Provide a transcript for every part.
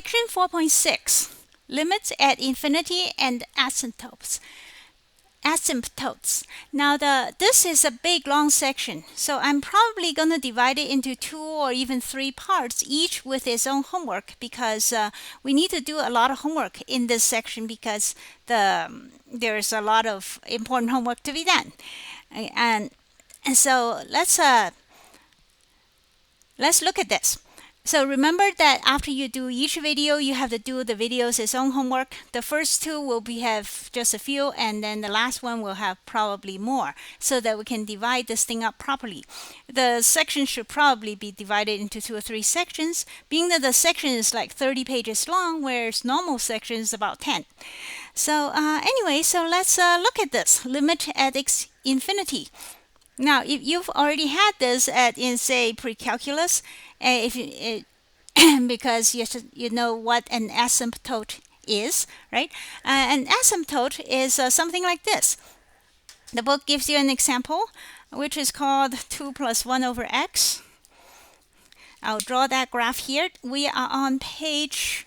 Section 4.6, Limits at Infinity and Asymptotes. Now this is a big long section, so I'm probably going to divide it into 2 or even 3 parts, each with its own homework, because we need to do a lot of homework in this section because there's a lot of important homework to be done. And so let's look at this. So remember that after you do each video, you have to do the videos its own homework. The first 2 will have just a few, and then the last one will have probably more, so that we can divide this thing up properly. The section should probably be divided into 2 or 3 sections, being that the section is like 30 pages long, whereas normal section is about 10. So anyway, so let's look at this, limit at infinity. Now, if you've already had this in, say, pre-calculus, because you know what an asymptote is, right? An asymptote is something like this. The book gives you an example, which is called 2 plus 1 over x. I'll draw that graph here. We are on page,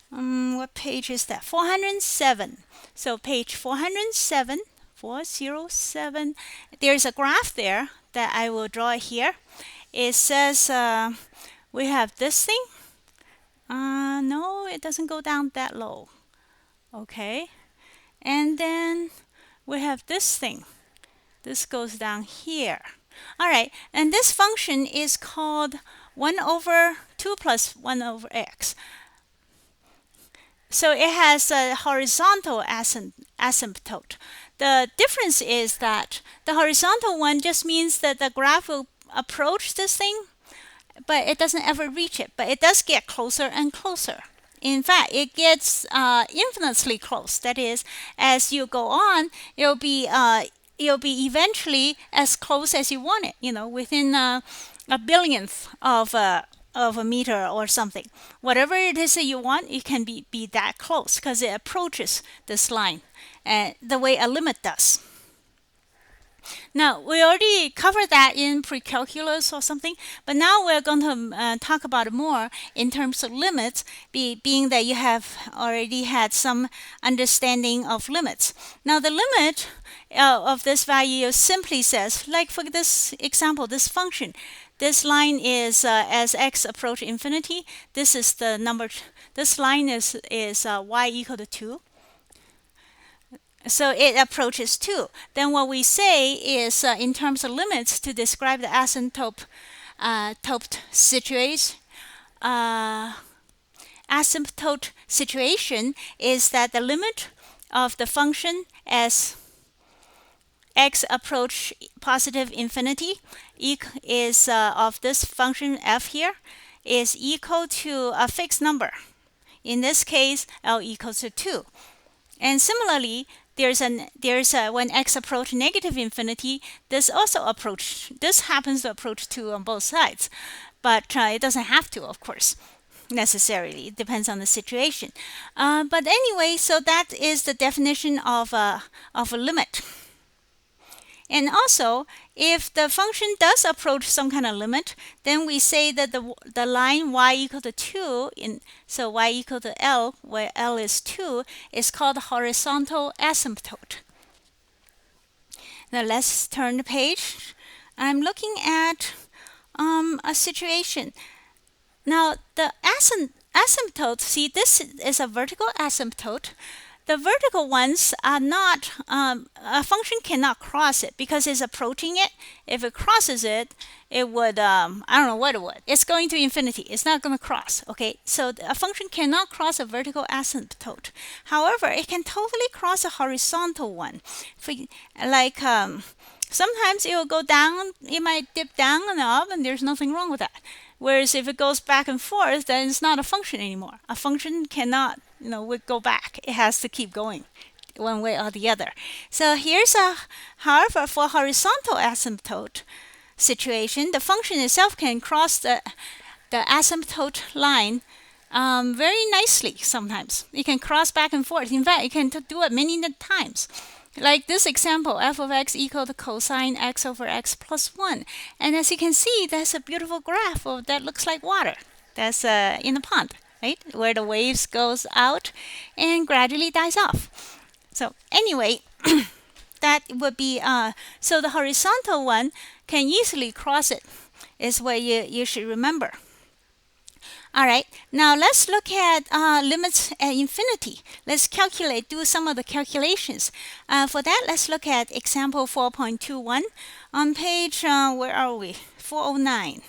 what page is that? 407. So page 407. 407. There's a graph there that I will draw here. It says we have this thing. No, it doesn't go down that low. Okay. And then we have this thing. This goes down here. All right. And this function is called 1 over 2 plus 1 over x. So it has a horizontal asymptote. The difference is that the horizontal one just means that the graph will approach this thing, but it doesn't ever reach it. But it does get closer and closer. In fact, it gets infinitely close. That is, as you go on, it'll be eventually as close as you want it. You know, within a billionth of a meter or something. Whatever it is that you want, it can be that close because it approaches this line the way a limit does. Now, we already covered that in pre-calculus or something, but now we're going to talk about it more in terms of limits, being that you have already had some understanding of limits. Now, the limit of this value simply says, like for this example, this function, this line is as x approach infinity. This is the number. This line is y equal to 2. So it approaches 2. Then what we say is, in terms of limits, to describe the asymptote situation is that the limit of the function as x approach positive infinity is of this function f here is equal to a fixed number. In this case, L equals to 2. And similarly, when x approach negative infinity, this happens to approach 2 on both sides, but it doesn't have to, of course, necessarily. It depends on the situation. But anyway, so that is the definition of a limit. And also, if the function does approach some kind of limit, then we say that the line y equal to 2, so y equal to L, where L is 2, is called horizontal asymptote. Now let's turn the page. I'm looking at a situation. Now the asymptote, see, this is a vertical asymptote. The vertical ones are not, a function cannot cross it because it's approaching it. If it crosses it, it would, I don't know what it would. It's going to infinity. It's not going to cross, okay? So a function cannot cross a vertical asymptote. However, it can totally cross a horizontal one. Sometimes it will go down, it might dip down and up, and there's nothing wrong with that. Whereas if it goes back and forth, then it's not a function anymore. A function cannot, would go back. It has to keep going one way or the other. So however, for horizontal asymptote situation, the function itself can cross the asymptote line very nicely sometimes. It can cross back and forth. In fact, it can do it many times. Like this example, f of x equal to cosine x over x plus 1. And as you can see, that's a beautiful graph that looks like water. That's in the pond, right? Where the waves goes out and gradually dies off. So anyway, that would be, so the horizontal one can easily cross it, is what you should remember. All right, now let's look at limits at infinity. Let's do some of the calculations. For that, let's look at example 4.21 on page, where are we? 409.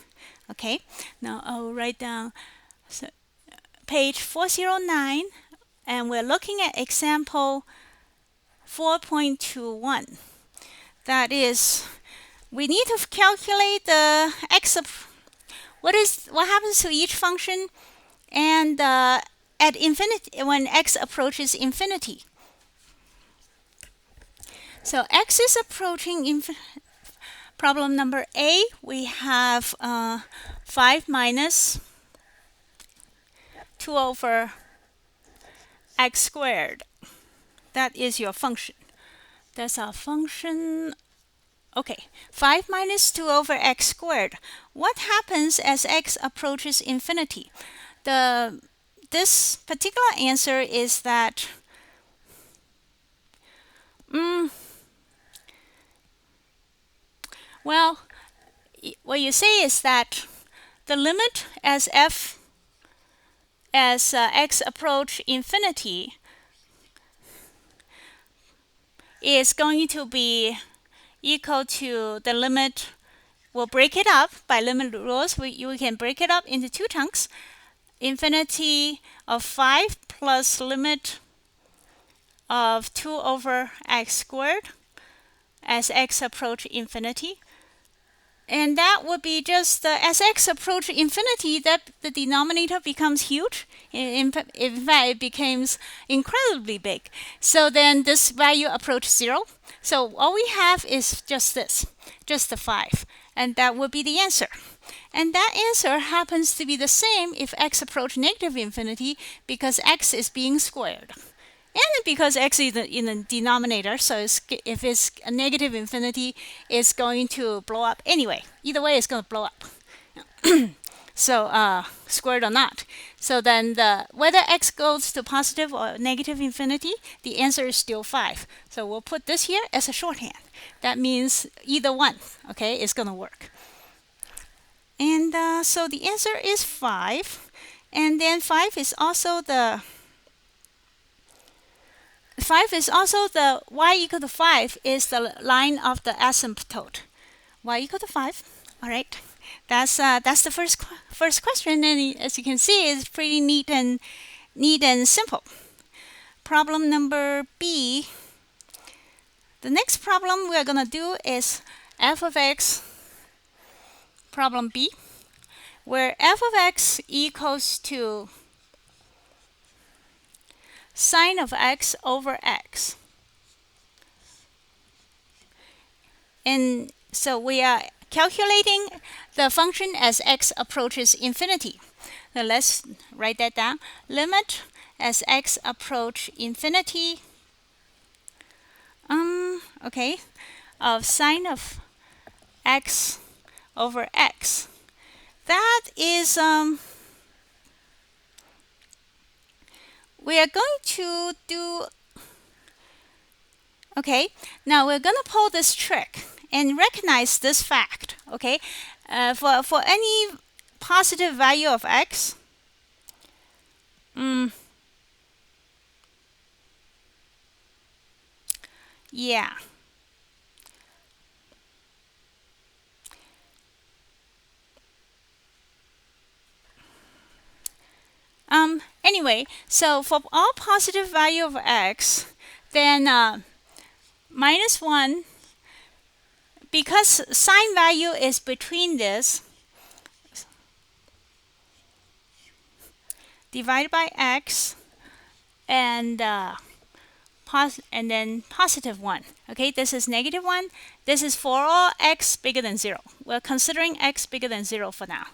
Okay, now I'll write down page 409, and we're looking at example 4.21. That is, we need to calculate the what happens to each function and at infinity when x approaches infinity. So x is approaching problem number A. We have 5 minus 2 over x squared. That is your function. That's our function. Okay, 5 minus 2 over x squared. What happens as x approaches infinity? This particular answer is that well, what you say is that the limit as x approach infinity is going to be equal to the limit. We'll break it up by limit rules. We can break it up into two chunks. Infinity of 5 plus limit of 2 over x squared as x approach infinity. And that would be just as x approach infinity, that the denominator becomes huge. In fact, it becomes incredibly big. So then this value approaches 0. So all we have is just this, just the 5. And that would be the answer. And that answer happens to be the same if x approach negative infinity, because x is being squared. And because x is in the denominator, so if it's a negative infinity, it's going to blow up anyway. Either way, it's going to blow up. So squared or not. So then whether x goes to positive or negative infinity, the answer is still 5. So we'll put this here as a shorthand. That means either one, okay, is going to work. And so the answer is 5. And then 5 is also the y equal to 5 is the line of the asymptote. Y equal to 5. All right. That's the first question, and as you can see, it's pretty neat and simple. Problem number B. The next problem we're gonna do is f of x. Problem B, where f of x equals to sine of x over x. And so we are calculating the function as x approaches infinity. So let's write that down. Limit as x approach infinity, okay, of sine of x over x. That is, we are going to do, okay, now we're going to pull this trick and recognize this fact, okay? For any positive value of x, yeah. Anyway, so for all positive value of x, then minus 1, because sine value is between this, divided by x, and then positive 1. Okay, this is negative 1. This is for all x bigger than 0. We're considering x bigger than 0 for now.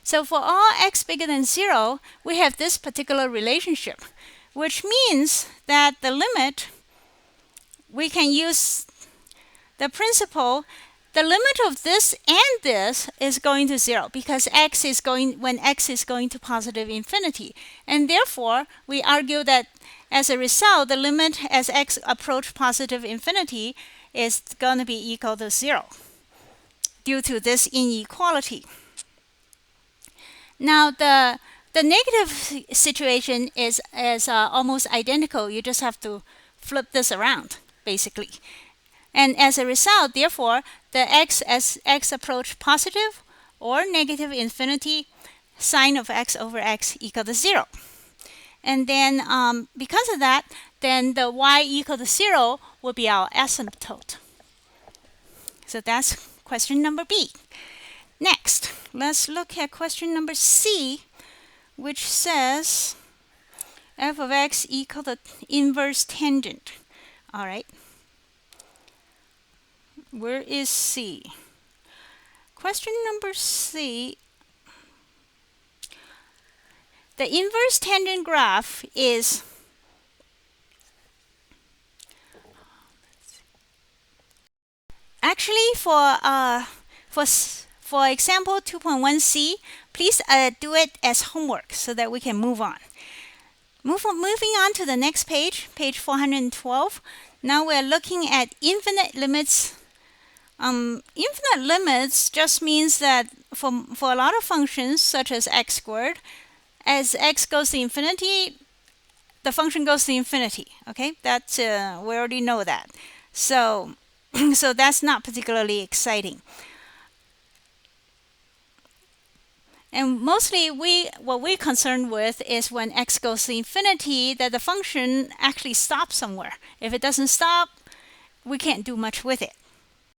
So for all x bigger than 0, we have this particular relationship, which means that the limit, we can use the principle the limit of this and this is going to 0 because when x is going to positive infinity. And therefore, we argue that as a result, the limit as x approach positive infinity is going to be equal to 0 due to this inequality. Now, the negative situation is almost identical. You just have to flip this around, basically. And as a result, therefore, the as x approach positive or negative infinity, sine of x over x equal to 0. And then because of that, then the y equal to 0 will be our asymptote. So that's question number B. Next, let's look at question number C, which says f of x equal to inverse tangent. All right. Where is C? Question number C. The inverse tangent graph is actually for example 2.1c, please do it as homework so that we can move on. Moving on to the next page, page 412. Now we're looking at infinite limits. Infinite limits just means that for a lot of functions such as x squared, as x goes to infinity, the function goes to infinity. Okay, that's we already know that. So so that's not particularly exciting. And mostly what we're concerned with is when x goes to infinity, that the function actually stops somewhere. If it doesn't stop, we can't do much with it.